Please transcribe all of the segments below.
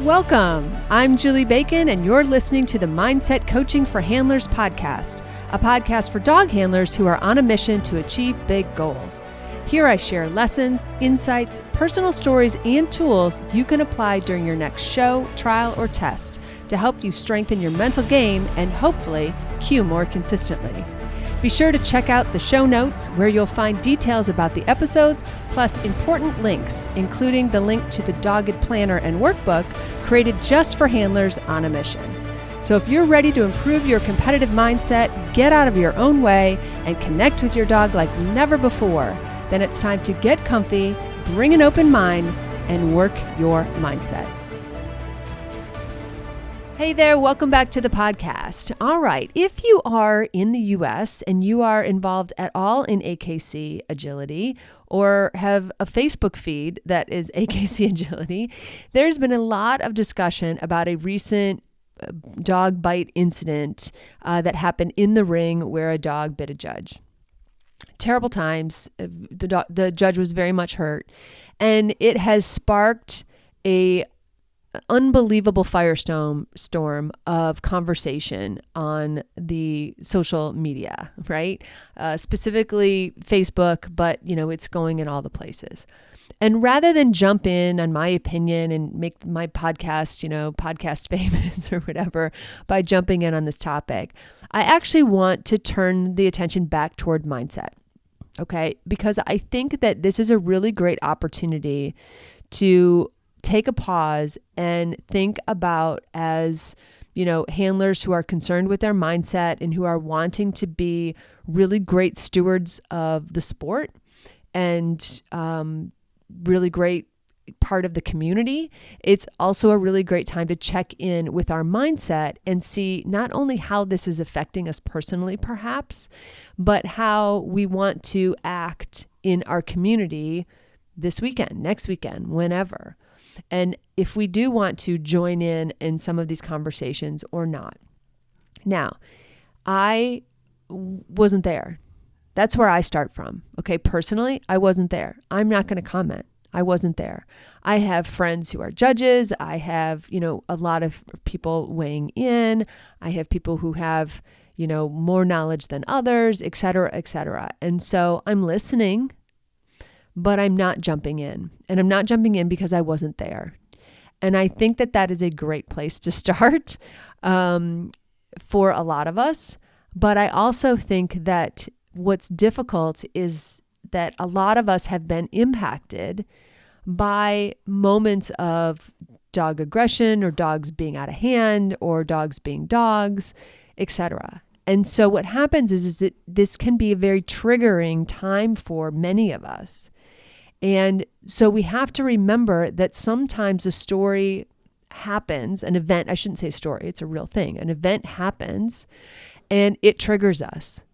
Welcome. I'm Julie Bacon, and you're listening to the Mindset Coaching for Handlers podcast, a podcast for dog handlers who are on a mission to achieve big goals. Here I share lessons, insights, personal stories, and tools you can apply during your next show, trial, or test to help you strengthen your mental game and hopefully cue more consistently. Be sure to check out the show notes where you'll find details about the episodes, plus important links, including the link to the Dogged Planner and Workbook created just for handlers on a mission. So if you're ready to improve your competitive mindset, get out of your own way, and connect with your dog like never before, then it's time to get comfy, bring an open mind, and work your mindset. Hey there, welcome back to the podcast. All right, if you are in the US and you are involved at all in AKC Agility or have a Facebook feed that is AKC Agility, there's been a lot of discussion about a recent dog bite incident that happened in the ring where a dog bit a judge. Terrible times. The judge was very much hurt, and it has sparked a unbelievable firestorm of conversation on the social media, right? Specifically Facebook, but it's going in all the places. And rather than jump in on my opinion and make my podcast, podcast famous or whatever by jumping in on this topic, I actually want to turn the attention back toward mindset. Okay? Because I think that this is a really great opportunity to take a pause and think about, as handlers who are concerned with their mindset and who are wanting to be really great stewards of the sport and really great part of the community. It's also a really great time to check in with our mindset and see not only how this is affecting us personally, perhaps, but how we want to act in our community this weekend, next weekend, whenever. And if we do want to join in some of these conversations or not. Now, I wasn't there. That's where I start from. Okay, personally, I wasn't there. I'm not going to comment. I wasn't there. I have friends who are judges. I have, a lot of people weighing in. I have people who have, more knowledge than others, et cetera, et cetera. And so I'm listening, but I'm not jumping in. And I'm not jumping in because I wasn't there. And I think that that is a great place to start for a lot of us. But I also think that what's difficult is that a lot of us have been impacted by moments of dog aggression or dogs being out of hand or dogs being dogs, etc. And so what happens is that this can be a very triggering time for many of us. And so we have to remember that sometimes a story happens, an event, I shouldn't say story, it's a real thing. An event happens and it triggers us.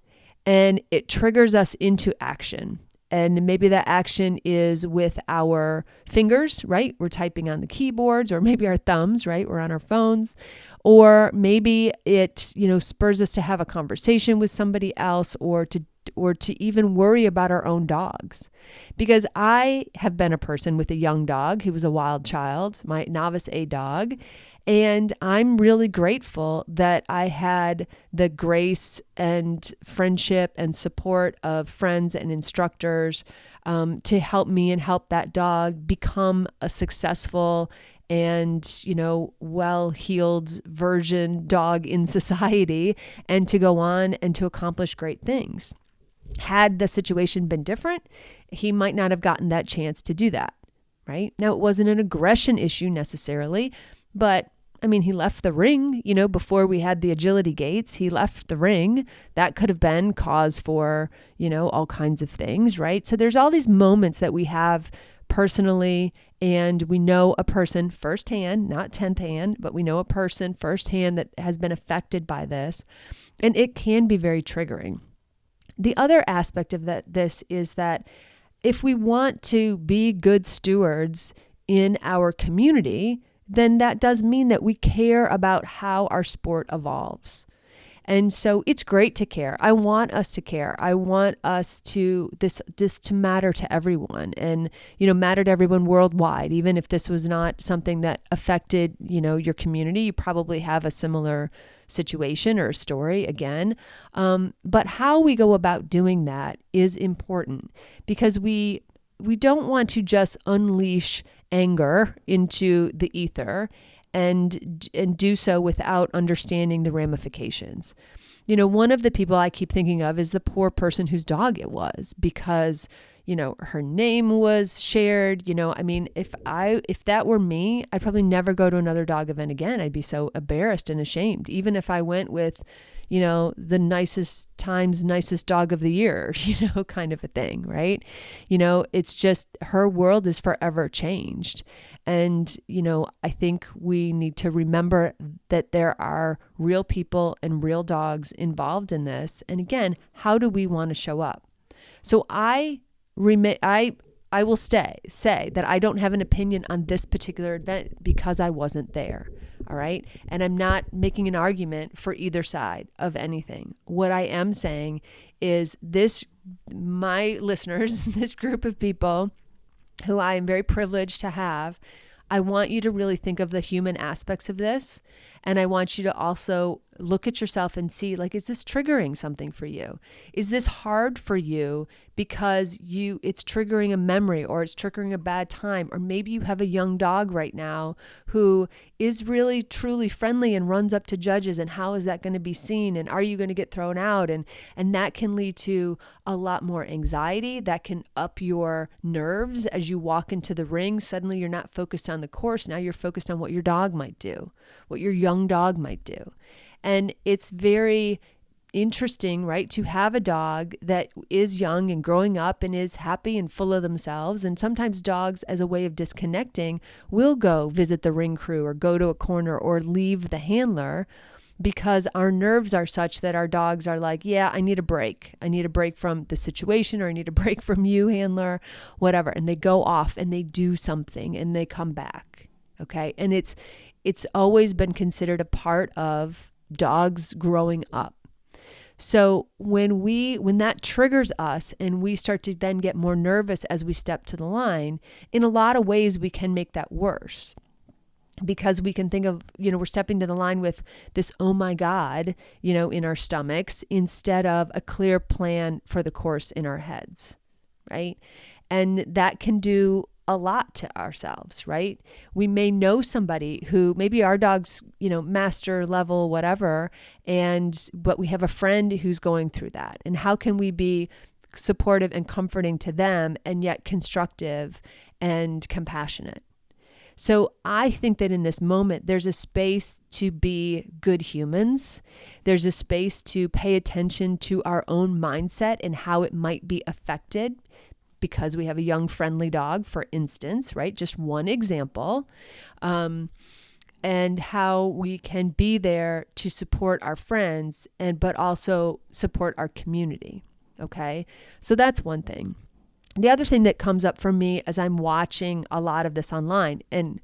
And it triggers us into action. And maybe that action is with our fingers, right? We're typing on the keyboards, or maybe our thumbs, right? We're on our phones. Or maybe it, spurs us to have a conversation with somebody else, or to even worry about our own dogs. Because I have been a person with a young dog who was a wild child, my novice A dog. And I'm really grateful that I had the grace and friendship and support of friends and instructors to help me and help that dog become a successful and, well-heeled version dog in society, and to go on and to accomplish great things. Had the situation been different, he might not have gotten that chance to do that, right? Now, it wasn't an aggression issue necessarily, but he left the ring, before we had the agility gates, he left the ring. That could have been cause for, all kinds of things, right? So there's all these moments that we have personally, and we know a person firsthand, not 10th hand, but we know a person firsthand that has been affected by this, and it can be very triggering. The other aspect of this is that if we want to be good stewards in our community, then that does mean that we care about how our sport evolves. And so it's great to care. I want us to care. I want us to this to matter to everyone, and matter to everyone worldwide. Even if this was not something that affected your community, you probably have a similar situation or story again. But how we go about doing that is important, because we don't want to just unleash anger into the ether and do so without understanding the ramifications. One of the people I keep thinking of is the poor person whose dog it was, because her name was shared. If that were me, I'd probably never go to another dog event again. I'd be so embarrassed and ashamed, even if I went with the nicest dog of the year, kind of a thing, right? It's just, her world is forever changed. And, I think we need to remember that there are real people and real dogs involved in this. And again, how do we want to show up? So I will say that I don't have an opinion on this particular event because I wasn't there. All right. And I'm not making an argument for either side of anything. What I am saying is my listeners, this group of people who I am very privileged to have, I want you to really think of the human aspects of this. And I want you to also look at yourself and see, is this triggering something for you? Is this hard for you because it's triggering a memory, or it's triggering a bad time? Or maybe you have a young dog right now who is really truly friendly and runs up to judges, and how is that going to be seen? And are you going to get thrown out? And that can lead to a lot more anxiety. That can up your nerves as you walk into the ring. Suddenly you're not focused on the course. Now you're focused on what your dog might do, what your young dog might do. And it's very interesting, right, to have a dog that is young and growing up and is happy and full of themselves. And sometimes dogs, as a way of disconnecting, will go visit the ring crew or go to a corner or leave the handler, because our nerves are such that our dogs are like, yeah, I need a break. I need a break from the situation, or I need a break from you, handler, whatever. And they go off and they do something and they come back. Okay. And it's always been considered a part of dogs growing up. So when that triggers us and we start to then get more nervous as we step to the line, in a lot of ways we can make that worse, because we can think of, we're stepping to the line with this, oh my God, in our stomachs, instead of a clear plan for the course in our heads, right? And that can do a lot to ourselves, right? We may know somebody who maybe our dog's, master level, whatever, but we have a friend who's going through that. And how can we be supportive and comforting to them, and yet constructive and compassionate? So I think that in this moment, there's a space to be good humans. There's a space to pay attention to our own mindset and how it might be affected because we have a young, friendly dog, for instance, right? Just one example. And how we can be there to support our friends, but also support our community. Okay. So that's one thing. The other thing that comes up for me as I'm watching a lot of this online, and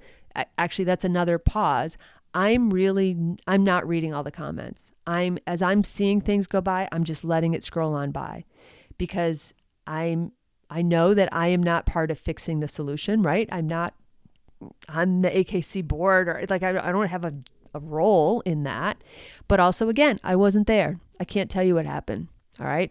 actually that's another pause, I'm not reading all the comments. As I'm seeing things go by, I'm just letting it scroll on by, because I know that I am not part of fixing the solution, right? I'm not on the AKC board, or I don't have a role in that. But also, again, I wasn't there. I can't tell you what happened. All right.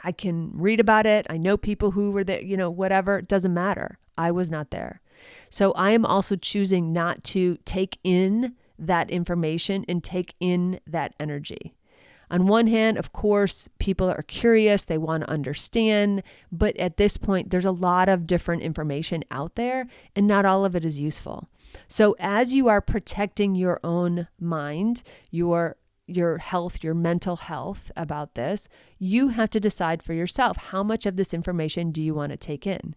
I can read about it. I know people who were there, whatever. It doesn't matter. I was not there. So I am also choosing not to take in that information and take in that energy. On one hand, of course, people are curious, they want to understand, but at this point, there's a lot of different information out there, and not all of it is useful. So as you are protecting your own mind, your health, your mental health about this, you have to decide for yourself, how much of this information do you want to take in?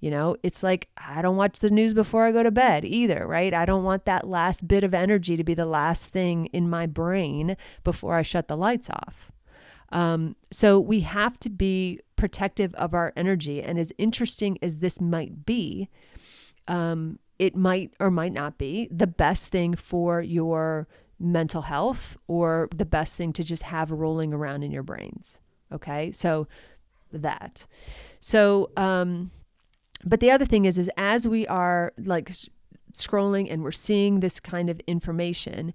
It's like, I don't watch the news before I go to bed either, right? I don't want that last bit of energy to be the last thing in my brain before I shut the lights off. So we have to be protective of our energy. And as interesting as this might be, it might or might not be the best thing for your mental health or the best thing to just have rolling around in your brains. Okay. So that. So, but the other thing is as we are like scrolling and we're seeing this kind of information,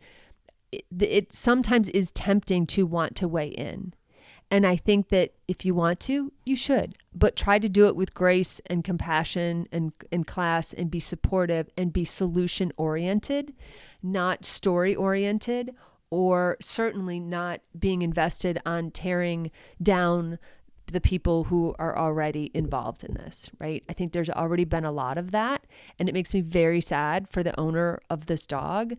it sometimes is tempting to want to weigh in. And I think that if you want to, you should, but try to do it with grace and compassion and in class, and be supportive and be solution oriented, not story oriented, or certainly not being invested on tearing down the people who are already involved in this, right? I think there's already been a lot of that, and it makes me very sad for the owner of this dog.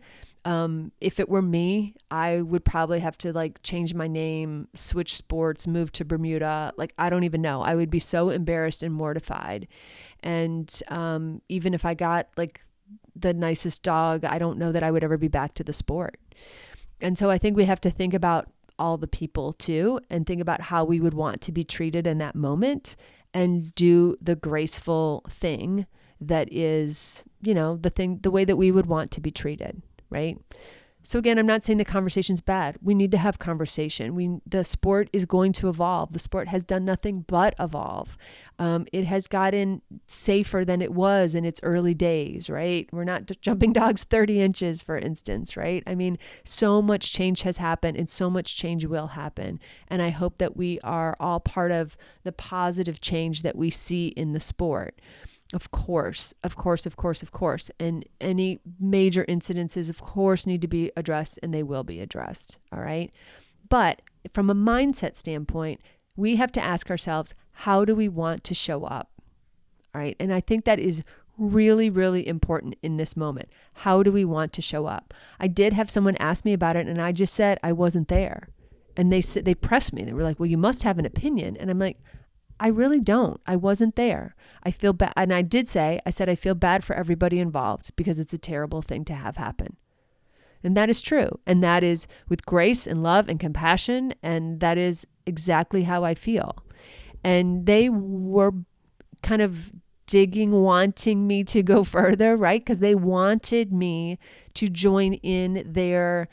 If it were me, I would probably have to like change my name, switch sports, move to Bermuda. Like, I don't even know. I would be so embarrassed and mortified. And even if I got like the nicest dog, I don't know that I would ever be back to the sport. And so I think we have to think about all the people too, and think about how we would want to be treated in that moment, and do the graceful thing that is, the way that we would want to be treated. Right? So again, I'm not saying the conversation's bad. We need to have conversation. The sport is going to evolve. The sport has done nothing but evolve. It has gotten safer than it was in its early days, right? We're not jumping dogs 30 inches, for instance, right? I mean, so much change has happened, and so much change will happen. And I hope that we are all part of the positive change that we see in the sport. Of course. And any major incidences, of course, need to be addressed, and they will be addressed. All right. But from a mindset standpoint, we have to ask ourselves, how do we want to show up? All right. And I think that is really, really important in this moment. How do we want to show up? I did have someone ask me about it, and I just said I wasn't there. And they pressed me. They were like, well, you must have an opinion. And I'm like, I really don't. I wasn't there. I feel bad. And I said, I feel bad for everybody involved, because it's a terrible thing to have happen. And that is true. And that is with grace and love and compassion. And that is exactly how I feel. And they were kind of wanting me to go further, right? Because they wanted me to join in their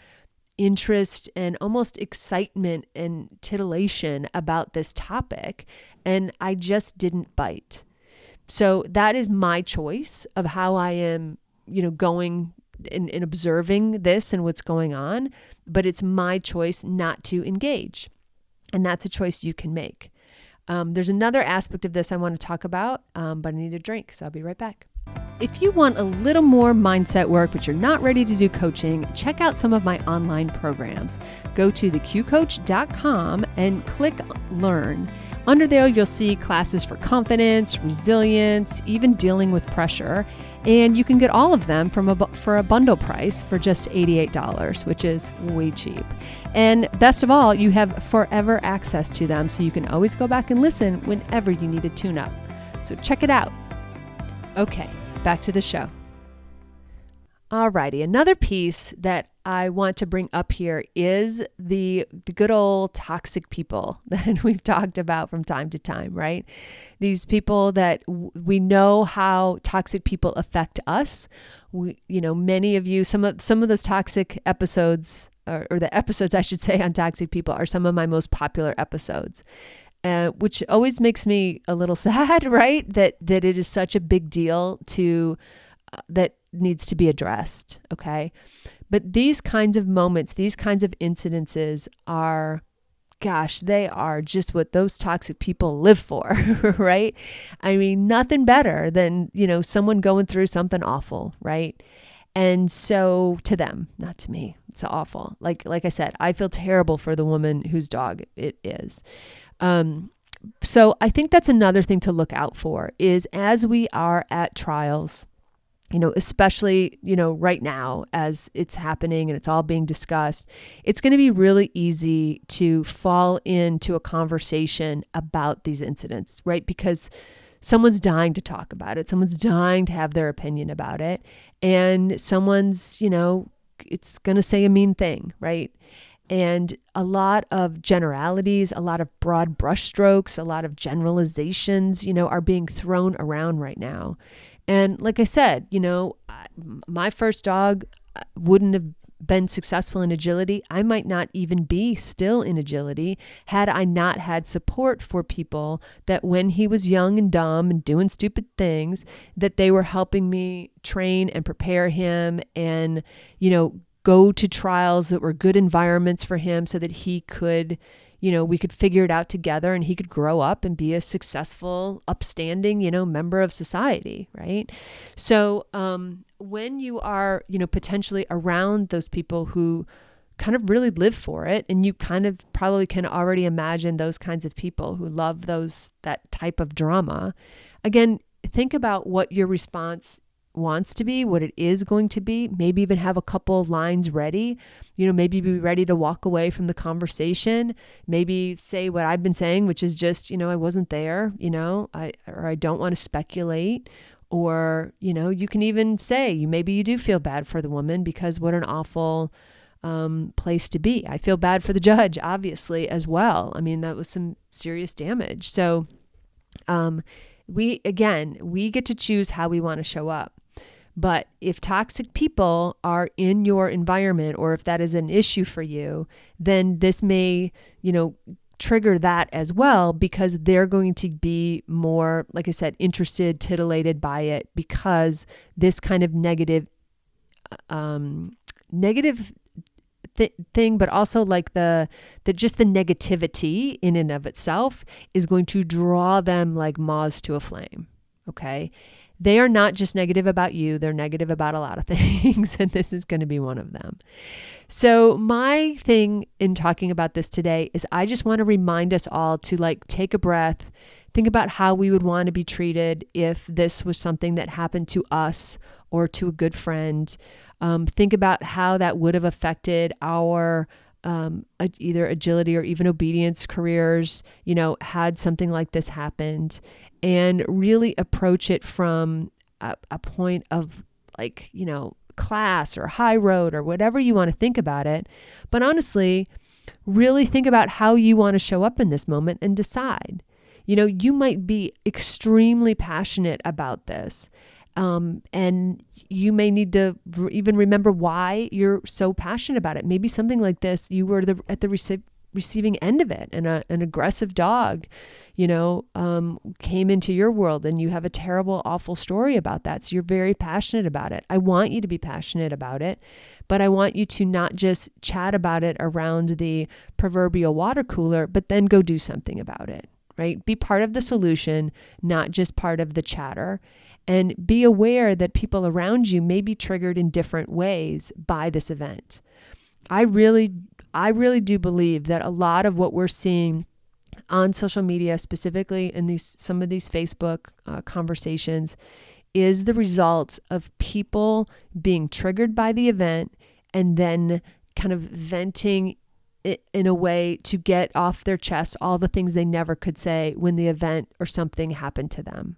interest and almost excitement and titillation about this topic. And I just didn't bite. So that is my choice of how I am, going and observing this and what's going on. But it's my choice not to engage. And that's a choice you can make. There's another aspect of this I want to talk about, but I need a drink, so I'll be right back. If you want a little more mindset work, but you're not ready to do coaching, check out some of my online programs. Go to theqcoach.com and click Learn. Under there, you'll see classes for confidence, resilience, even dealing with pressure. And you can get all of them for a bundle price for just $88, which is way cheap. And best of all, you have forever access to them, so you can always go back and listen whenever you need a tune-up. So check it out. Okay, back to the show. Alrighty, another piece that I want to bring up here is the good old toxic people that we've talked about from time to time, right? These people that we know how toxic people affect us. Many of you, some of those toxic episodes, or the episodes I should say on toxic people, are some of my most popular episodes. Which always makes me a little sad, right? That it is such a big deal that needs to be addressed, okay? But these kinds of moments, these kinds of incidences are, they are just what those toxic people live for, right? I mean, nothing better than, someone going through something awful, right? And so to them, not to me, it's awful. Like I said, I feel terrible for the woman whose dog it is. So I think that's another thing to look out for is as we are at trials, especially, right now as it's happening and it's all being discussed, it's going to be really easy to fall into a conversation about these incidents, right? Because someone's dying to talk about it. Someone's dying to have their opinion about it. And someone's, it's going to say a mean thing, right? And a lot of generalities, a lot of broad brushstrokes, a lot of generalizations, are being thrown around right now. And like I said, my first dog wouldn't have been successful in agility, I might not even be still in agility had I not had support for people that when he was young and dumb and doing stupid things, that they were helping me train and prepare him and, go to trials that were good environments for him so that he could, we could figure it out together and he could grow up and be a successful, upstanding, member of society, right? So when you are, potentially around those people who kind of really live for it, and you kind of probably can already imagine those kinds of people who love that type of drama, again, think about what your response wants to be, what it is going to be, maybe even have a couple lines ready, maybe be ready to walk away from the conversation, maybe say what I've been saying, which is just, I wasn't there, I don't want to speculate, or, you can even say, maybe you do feel bad for the woman because what an awful place to be. I feel bad for the judge, obviously, as well. I mean, that was some serious damage. So we get to choose how we want to show up. But if toxic people are in your environment, or if that is an issue for you, then this may, trigger that as well, because they're going to be more, like I said, interested, titillated by it, because this kind of negative thing, but also like the just the negativity in and of itself is going to draw them like moths to a flame. Okay. They are not just negative about you. They're negative about a lot of things. And this is going to be one of them. So my thing in talking about this today is I just want to remind us all to take a breath, think about how we would want to be treated if this was something that happened to us or to a good friend. Think about how that would have affected our either agility or even obedience careers, had something like this happened, and really approach it from a point of class or high road or whatever you want to think about it. But honestly, really think about how you want to show up in this moment and decide. You might be extremely passionate about this. And you may need to even remember why you're so passionate about it. Maybe something like this, you were at the receiving end of it, and an aggressive dog, came into your world, and you have a terrible, awful story about that. So you're very passionate about it. I want you to be passionate about it, but I want you to not just chat about it around the proverbial water cooler, but then go do something about it, right? Be part of the solution, not just part of the chatter. And be aware that people around you may be triggered in different ways by this event. I really do believe that a lot of what we're seeing on social media, specifically in some of these Facebook conversations, is the result of people being triggered by the event and then kind of venting it in a way to get off their chest all the things they never could say when the event or something happened to them.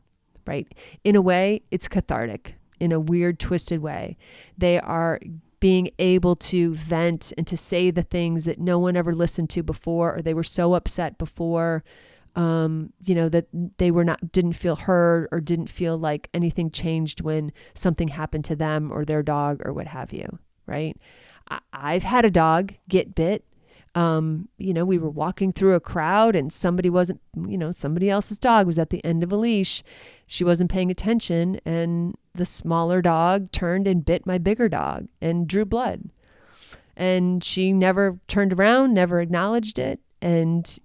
Right? In a way, it's cathartic in a weird, twisted way. They are being able to vent and to say the things that no one ever listened to before, or they were so upset before, that they didn't feel heard or didn't feel like anything changed when something happened to them or their dog or what have you. Right? I've had a dog get bit. We were walking through a crowd and somebody else's dog was at the end of a leash. She wasn't paying attention, and the smaller dog turned and bit my bigger dog and drew blood. And she never turned around, never acknowledged it. And,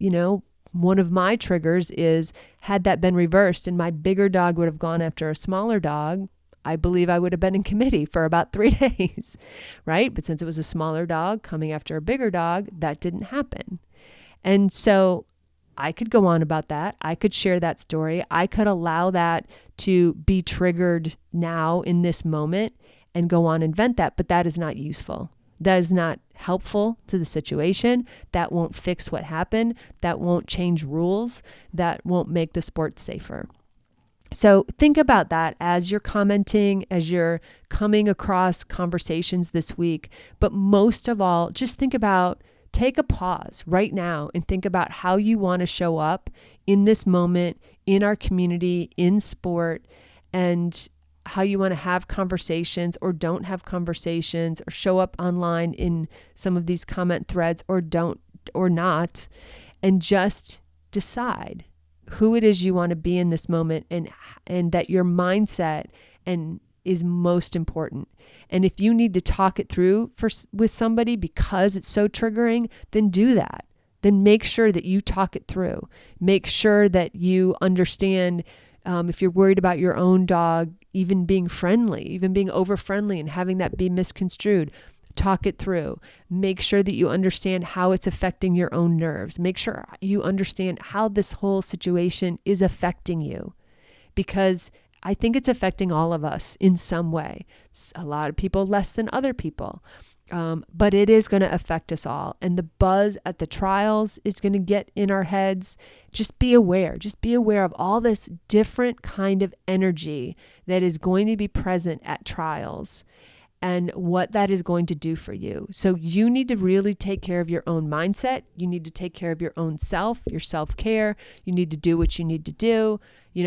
one of my triggers is, had that been reversed and my bigger dog would have gone after a smaller dog, I believe I would have been in committee for about 3 days, right? But since it was a smaller dog coming after a bigger dog, that didn't happen. And so I could go on about that. I could share that story. I could allow that to be triggered now in this moment and go on and vent that, but that is not useful. That is not helpful to the situation. That won't fix what happened. That won't change rules. That won't make the sport safer. So think about that as you're commenting, as you're coming across conversations this week. But most of all, just take a pause right now and think about how you want to show up in this moment, in our community, in sport, and how you want to have conversations or don't have conversations, or show up online in some of these comment threads or don't, or not, and just decide who it is you want to be in this moment, and that your mindset is most important. And if you need to talk it through with somebody because it's so triggering, then do that. Then make sure that you talk it through. Make sure that you understand, if you're worried about your own dog, even being friendly, even being over friendly and having that be misconstrued, talk it through. Make sure that you understand how it's affecting your own nerves. Make sure you understand how this whole situation is affecting you, because I think it's affecting all of us in some way. A lot of people less than other people. But it is going to affect us all. And the buzz at the trials is going to get in our heads. Just be aware. Just be aware of all this different kind of energy that is going to be present at trials and what that is going to do for you. So you need to really take care of your own mindset. You need to take care of your own self, your self-care. You need to do what you need to do.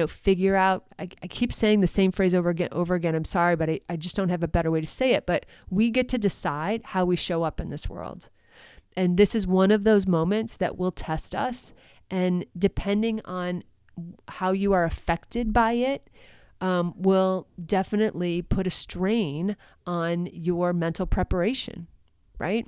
Figure out, I keep saying the same phrase over again. I'm sorry, but I just don't have a better way to say it. But we get to decide how we show up in this world. And this is one of those moments that will test us. And depending on how you are affected by it, will definitely put a strain on your mental preparation, right?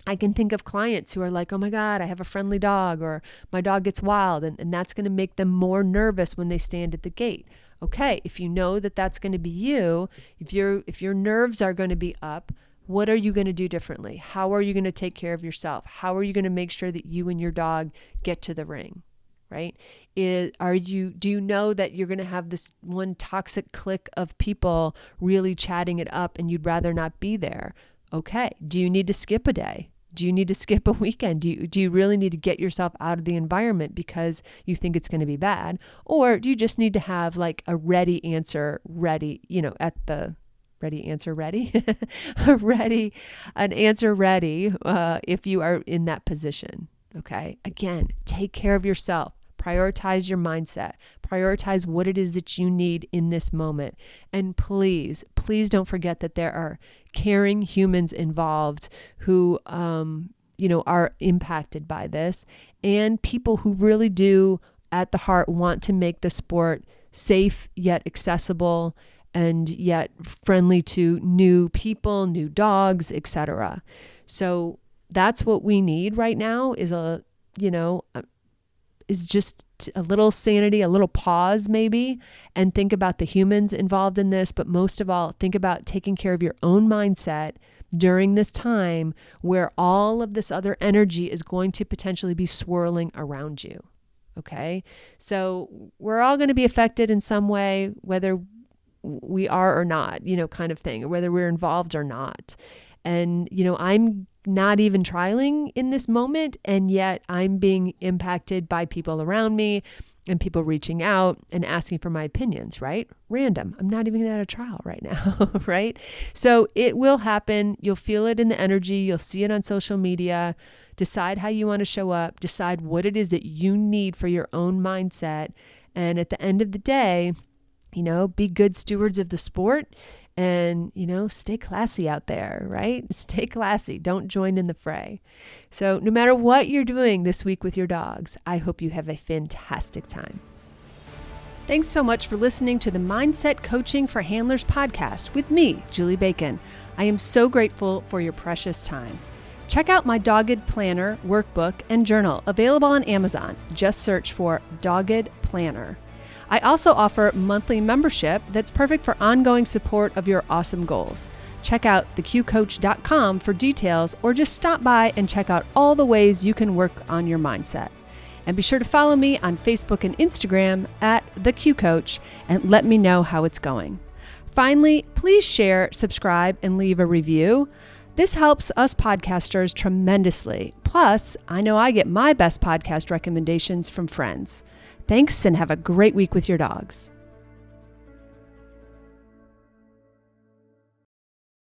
I can think of clients who are like, oh my God, I have a friendly dog, or my dog gets wild, and that's going to make them more nervous when they stand at the gate. Okay, if you know that that's going to be you, if your nerves are going to be up, what are you going to do differently? How are you going to take care of yourself? How are you going to make sure that you and your dog get to the ring? Right? Do you know that you're going to have this one toxic clique of people really chatting it up and you'd rather not be there? Okay. Do you need to skip a day? Do you need to skip a weekend? Do you really need to get yourself out of the environment because you think it's going to be bad? Or do you just need to have like a ready answer ready, at the ready answer ready, an answer ready, if you are in that position. Okay. Again, take care of yourself. Prioritize your mindset. Prioritize what it is that you need in this moment. And please don't forget that there are caring humans involved who, are impacted by this, and people who really do at the heart want to make the sport safe yet accessible and yet friendly to new people, new dogs, etc. So that's what we need right now is just a little sanity, a little pause maybe, and think about the humans involved in this. But most of all, think about taking care of your own mindset during this time where all of this other energy is going to potentially be swirling around you. Okay. So we're all going to be affected in some way, whether we are or not, kind of thing, or whether we're involved or not. And, I'm not even trialing in this moment, and yet I'm being impacted by people around me and people reaching out and asking for my opinions, right? Random. I'm not even at a trial right now, right? So it will happen. You'll feel it in the energy. You'll see it on social media. Decide how you want to show up. Decide what it is that you need for your own mindset. And at the end of the day, be good stewards of the sport and, stay classy out there, right? Stay classy. Don't join in the fray. So no matter what you're doing this week with your dogs, I hope you have a fantastic time. Thanks so much for listening to the Mindset Coaching for Handlers podcast with me, Julie Bacon. I am so grateful for your precious time. Check out my Dogged Planner workbook and journal available on Amazon. Just search for Dogged Planner. I also offer monthly membership that's perfect for ongoing support of your awesome goals. Check out theqcoach.com for details, or just stop by and check out all the ways you can work on your mindset. And be sure to follow me on Facebook and Instagram at theqcoach and let me know how it's going. Finally, please share, subscribe, and leave a review. This helps us podcasters tremendously. Plus, I know I get my best podcast recommendations from friends. Thanks, and have a great week with your dogs.